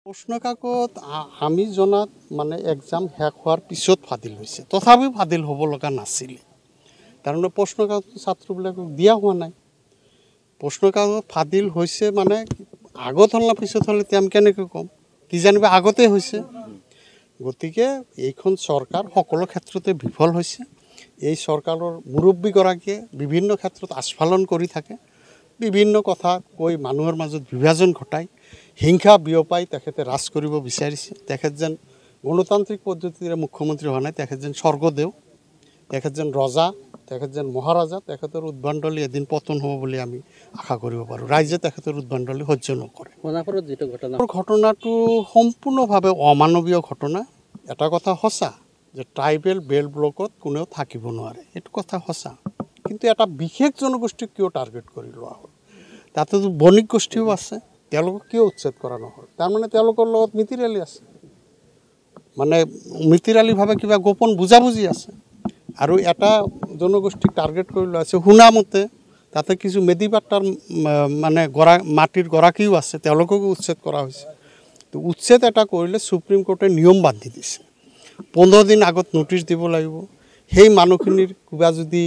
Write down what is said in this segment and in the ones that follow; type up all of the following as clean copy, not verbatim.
প্ৰশ্নকাকত আমি জনাত মানে এক্সাম শেষ হোৱাৰ পিছত ফাদিল হৈছে, তথাপিও ফাদিল হ'ব লগা নাছিলে। তাৰমানে প্ৰশ্নকাকত ছাত্ৰবিলাকক দিয়া হোৱা নাই। প্ৰশ্নকাকত ফাদিল হৈছে মানে আগত হ'ল না পিছত হ'লে এতিয়া আমি কেনেকৈ ক'ম, কিজানিবা আগতে হৈছে। গতিকে এইখন চৰকাৰ সকলো ক্ষেত্ৰতে বিফল হৈছে। এই চৰকাৰৰ মুৰব্বীগৰাকীয়ে বিভিন্ন ক্ষেত্ৰত আস্ফালন কৰি থাকে, বিভিন্ন কথা কৈ মানুহৰ মাজত বিভাজন ঘটায়, হিংসা বিয়পাই তেখেতে ৰাজ কৰিব বিচাৰিছে। তেখেত যেন গণতান্ত্ৰিক পদ্ধতিৰে মুখ্যমন্ত্ৰী হোৱা নাই, তেখেত যেন স্বৰ্গদেউ, তেখেত যেন ৰজা, তেখেত যেন মহাৰাজা। তেখেতৰ উদ্ভণ্ডালি এদিন পতন হ'ব বুলি আমি আশা কৰিব পাৰোঁ। ৰাইজে তেখেতৰ উদ্ভণ্ডালি সহ্য নকৰে। ঘটনাটো সম্পূৰ্ণভাৱে অমানৱীয় ঘটনা। এটা কথা সঁচা যে ট্ৰাইবেল বেল্ট ব্লকত কোনেও থাকিব নোৱাৰে, এইটো কথা সঁচা। কিন্তু এটা বিশেষ জনগোষ্ঠীক কিয় টাৰ্গেট কৰি লোৱা হ'ল? তাতেতো বণিক গোষ্ঠীও আছে, তেওঁলোকক কিয় উচ্ছেদ কৰা নহ'ল? তাৰমানে তেওঁলোকৰ লগত মিতিৰালি আছে, মানে মিতিৰালিভাৱে কিবা গোপন বুজাবুজি আছে। আৰু এটা জনগোষ্ঠীক টাৰ্গেট কৰি লোৱা আছে শুনামতে, তাতে কিছু মেডিপাট্টাৰ মানে মাটিৰ গৰাকীও আছে, তেওঁলোককো উচ্ছেদ কৰা হৈছে। তো উচ্ছেদ এটা কৰিলে সুপ্ৰিম কোৰ্টে নিয়ম বান্ধি দিছে, 15 দিন আগত নোটিছ দিব লাগিব। সেই মানুহখিনিৰ কিবা যদি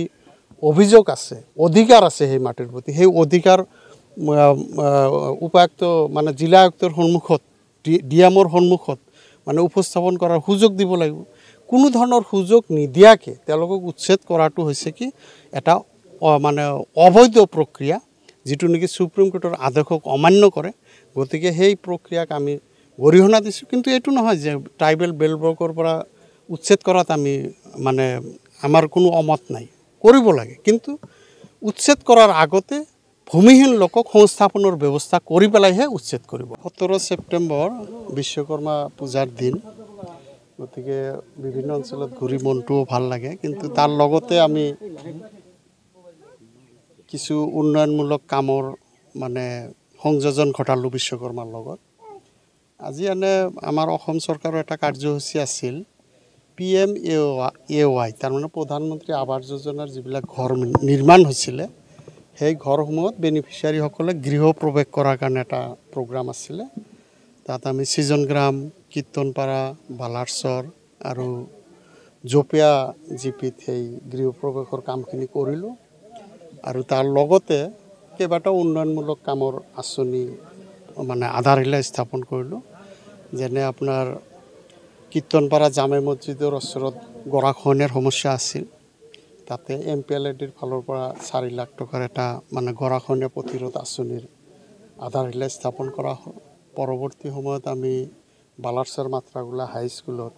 অভিযোগ আছে, অধিকাৰ আছে সেই মাটিৰ প্ৰতি, সেই অধিকাৰ উপায়ুক্ত মানে জিলা আয়ুক্তৰ সন্মুখত, ডিএমৰ সন্মুখত মানে উপস্থাপন কৰাৰ সুযোগ দিব লাগিব। কোনো ধৰণৰ সুযোগ নিদিয়াকৈ তেওঁলোকক উচ্ছেদ কৰাটো হৈছে কি এটা মানে অবৈধ প্ৰক্ৰিয়া, যিটো নেকি সুপ্ৰিম কোৰ্টৰ আদেশক অমান্য কৰে। গতিকে সেই প্ৰক্ৰিয়াক আমি গৰিহণা দিছোঁ। কিন্তু এইটো নহয় যে ট্ৰাইবেল বেল্ট ব্লকৰ পৰা উচ্ছেদ কৰাত আমি মানে আমাৰ কোনো অমত নাই, কৰিব লাগে। কিন্তু উচ্ছেদ কৰাৰ আগতে ভূমিহীন লোকক সংস্থাপনৰ ব্যৱস্থা কৰি পেলাইহে উচ্ছেদ কৰিব। 17 ছেপ্টেম্বৰ বিশ্বকৰ্মা পূজাৰ দিন, গতিকে বিভিন্ন অঞ্চলত ঘূৰি মনটোও ভাল লাগে। কিন্তু তাৰ লগতে আমি কিছু উন্নয়নমূলক কামৰ মানে সংযোজন ঘটালোঁ বিশ্বকৰ্মাৰ লগত। আজি এনে আমাৰ অসম চৰকাৰৰ এটা কাৰ্যসূচী আছিল PMAY, তাৰমানে প্ৰধানমন্ত্ৰী আৱাস যোজনাৰ যিবিলাক ঘৰ নিৰ্মাণ হৈছিলে, সেই ঘৰসমূহত বেনিফিচিয়াৰীসকলে গৃহ প্ৰৱেশ কৰাৰ কাৰণে এটা প্ৰগ্ৰাম আছিলে। তাত আমি সৃজনগ্ৰাম, কীৰ্তনপাৰা, বালাৰচৰ আৰু জপিয়া জিপিত সেই গৃহ প্ৰৱেশৰ কামখিনি কৰিলোঁ। আৰু তাৰ লগতে কেইবাটাও উন্নয়নমূলক কামৰ আঁচনি মানে আধাৰশিলা স্থাপন কৰিলোঁ। যেনে আপোনাৰ কীৰ্তনপাৰা জামে মছজিদৰ ওচৰত গৰাখহনীয়াৰ সমস্যা আছিল, তাতে MPLADৰ ফালৰ পৰা 4 লাখ টকাৰ এটা মানে গৰাখহনীয়া প্ৰতিৰোধ আঁচনিৰ আধাৰশিলা স্থাপন কৰা হ'ল। পৰৱৰ্তী সময়ত আমি বালাৰচৰ মাত্ৰাগোলা হাইস্কুলত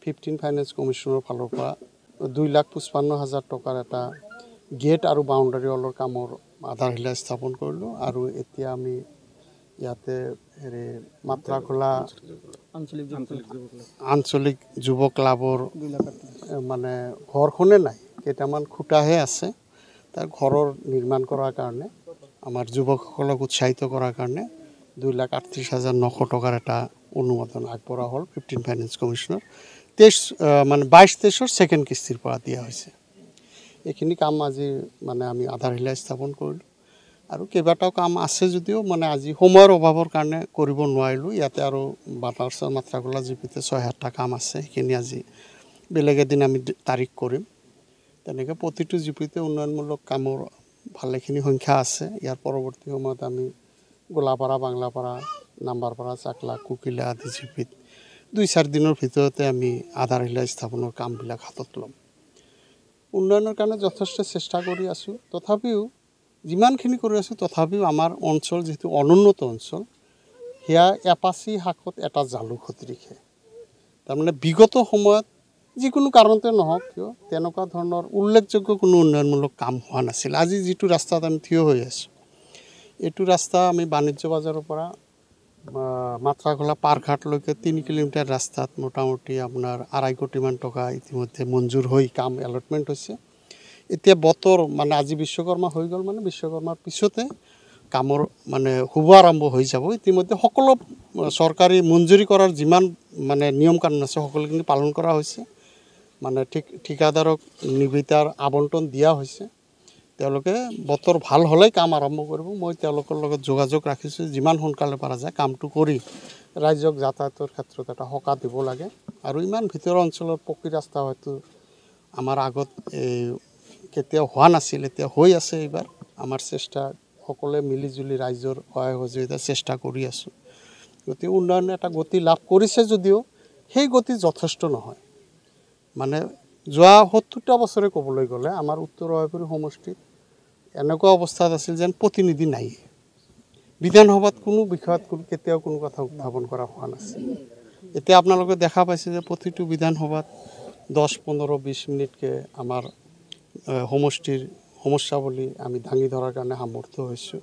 15 ফাইনেন্স কমিশ্যনৰ ফালৰ পৰা 2,55,000 টকাৰ এটা গেট আৰু বাউণ্ডাৰী ৱালৰ কামৰ আধাৰশিলা স্থাপন কৰিলোঁ। আৰু এতিয়া আমি ইয়াতে মাত্ৰাখোলা আঞ্চলিক যুৱ ক্লাবৰ মানে ঘৰখনে নাই, কেইটামান খুঁটাহে আছে। তাৰ ঘৰৰ নিৰ্মাণ কৰাৰ কাৰণে আমাৰ যুৱকসকলক উৎসাহিত কৰাৰ কাৰণে 2,38,900 টকাৰ এটা অনুমোদন আগবঢ়া হ'ল 15 ফাইনেন্স কমিশ্যনৰ। 22-23 ছেকেণ্ড কিস্তিৰ পৰা দিয়া হৈছে। এইখিনি কাম আজি মানে আমি আধাৰশিলা স্থাপন কৰিলোঁ। আৰু কেইবাটাও কাম আছে যদিও মানে আজি সময়ৰ অভাৱৰ কাৰণে কৰিব নোৱাৰিলোঁ। ইয়াতে আৰু বালাৰচৰ মাত্ৰাগোলা জিপিতে 6-7টা কাম আছে, সেইখিনি আজি বেলেগ এদিন আমি তাৰিখ কৰিম। তেনেকৈ প্ৰতিটো জিপিতে উন্নয়নমূলক কামৰ ভালেখিনি সংখ্যা আছে। ইয়াৰ পৰৱৰ্তী সময়ত আমি গোলাপাৰা, বাংলাপাৰা, নাম্বাৰপাৰা, চাকলা, কুকিলা আদি জিপিত 2-4 দিনৰ ভিতৰতে আমি আধাৰশিলা স্থাপনৰ কামবিলাক হাতত ল'ম। উন্নয়নৰ কাৰণে যথেষ্ট চেষ্টা কৰি আছোঁ, তথাপিও যিমানখিনি কৰি আছোঁ তথাপিও আমাৰ অঞ্চল যিটো অনুন্নত অঞ্চল, সেয়া এপাচি শাকত এটা জালুক সদৃশে। তাৰমানে বিগত সময়ত যিকোনো কাৰণতে নহওক কিয় তেনেকুৱা ধৰণৰ উল্লেখযোগ্য কোনো উন্নয়নমূলক কাম হোৱা নাছিল। আজি যিটো ৰাস্তাত আমি থিয় হৈ আছোঁ, এইটো ৰাস্তা আমি বাণিজ্য বজাৰৰ পৰা মাত্ৰাখোলা পাৰঘাটলৈকে 3 কিলোমিটাৰ ৰাস্তাত মোটামুটি আপোনাৰ 2.5 কোটিমান টকা ইতিমধ্যে মঞ্জুৰ হৈ কাম এলটমেণ্ট হৈছে। এতিয়া বতৰ মানে আজি বিশ্বকৰ্মা হৈ গ'ল, মানে বিশ্বকৰ্মাৰ পিছতে কামৰ মানে শুভ আৰম্ভ হৈ যাব। ইতিমধ্যে সকলো চৰকাৰী মঞ্জুৰি কৰাৰ যিমান মানে নিয়ম কানুন আছে সকলোখিনি পালন কৰা হৈছে। মানে ঠিকাদাৰক নিবিদাৰ আবণ্টন দিয়া হৈছে। তেওঁলোকে বতৰ ভাল হ'লেই কাম আৰম্ভ কৰিব। মই তেওঁলোকৰ লগত যোগাযোগ ৰাখিছোঁ, যিমান সোনকালে পৰা যায় কামটো কৰি ৰাইজক যাতায়াতৰ ক্ষেত্ৰত এটা সকাহ দিব লাগে আৰু ইমান ভিতৰৰ অঞ্চলৰ পকী ৰাস্তা হয়তো আমাৰ আগত কেতিয়াও হোৱা নাছিল, এতিয়া হৈ আছে এইবাৰ। আমাৰ চেষ্টা সকলোৱে মিলিজুলি ৰাইজৰ সহায় সহযোগিতা চেষ্টা কৰি আছোঁ। গতিকে উন্নয়নে এটা গতি লাভ কৰিছে যদিও সেই গতি যথেষ্ট নহয়। মানে যোৱা ৭০টা বছৰে ক'বলৈ গ'লে আমাৰ উত্তৰ অভয়পুৰী সমষ্টিত এনেকুৱা অৱস্থাত আছিল যেন প্ৰতিনিধি নাই। বিধানসভাত কোনো বিষয়ত কেতিয়াও কোনো কথা উত্থাপন কৰা হোৱা নাছিল। এতিয়া আপোনালোকে দেখা পাইছে যে প্ৰতিটো বিধানসভাত 10-15-20 মিনিটকৈ আমাৰ সমষ্টিৰ সমস্যাৱলী আমি দাঙি ধৰাৰ কাৰণে সামৰ্থ্য হৈছোঁ।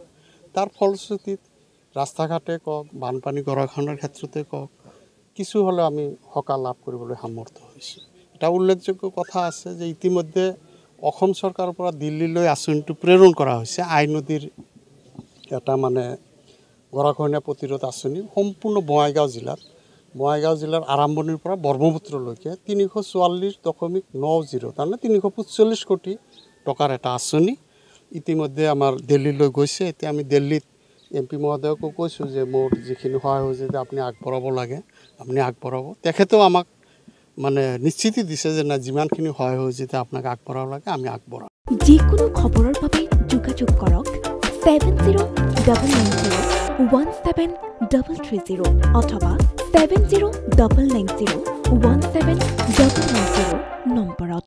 তাৰ ফলশ্ৰুতিত ৰাস্তা ঘাটে কওক, বানপানী গৰাখহনৰ ক্ষেত্ৰতে কওক, কিছু হ'লেও আমি সকাহ লাভ কৰিবলৈ সামৰ্থ্য হৈছোঁ। এটা উল্লেখযোগ্য কথা আছে যে ইতিমধ্যে অসম চৰকাৰৰ পৰা দিল্লীলৈ আঁচনিটো প্ৰেৰণ কৰা হৈছে। আই নদীৰ এটা মানে গৰাখহনীয়া প্ৰতিৰোধ আঁচনি সম্পূৰ্ণ বঙাইগাঁও জিলাৰ আৰম্ভণিৰ পৰা ব্ৰহ্মপুত্ৰলৈকে 344.90 তাৰমানে 345 কোটি টকাৰ এটা আঁচনি ইতিমধ্যে আমাৰ দিল্লীলৈ গৈছে। এতিয়া আমি দিল্লীত MP মহোদয়কো কৈছোঁ যে মোৰ যিখিনি সহায় হৈছে যে আপুনি আগবঢ়াব লাগে আপুনি আগবঢ়াব। তেখেতেও আমাক মানে নিশ্চিতি দিছে যে না যিমানখিনি সহায় হৈছে আপোনাক আগবঢ়াব লাগে আমি আগবঢ়াম। যিকোনো খবৰৰ বাবে যোগাযোগ কৰক 7090173330 অথবা 7099017990 নম্বৰত।